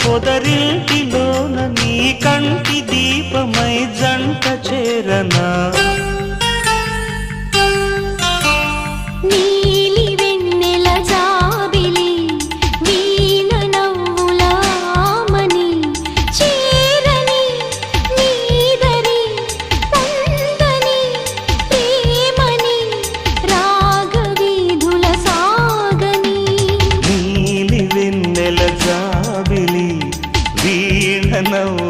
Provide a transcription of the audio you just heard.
పొదరింటిలోన నీ కంటి దీపమై జంట చేరనా నీలి వెన్నెల జాబిలి వీణ నవ్వుల ఆమని చేరని నీదరి పొందని ప్రేమని రాగవీధుల సాగని నీలి వెన్నెల జాబిలి వీణ నవ్వుల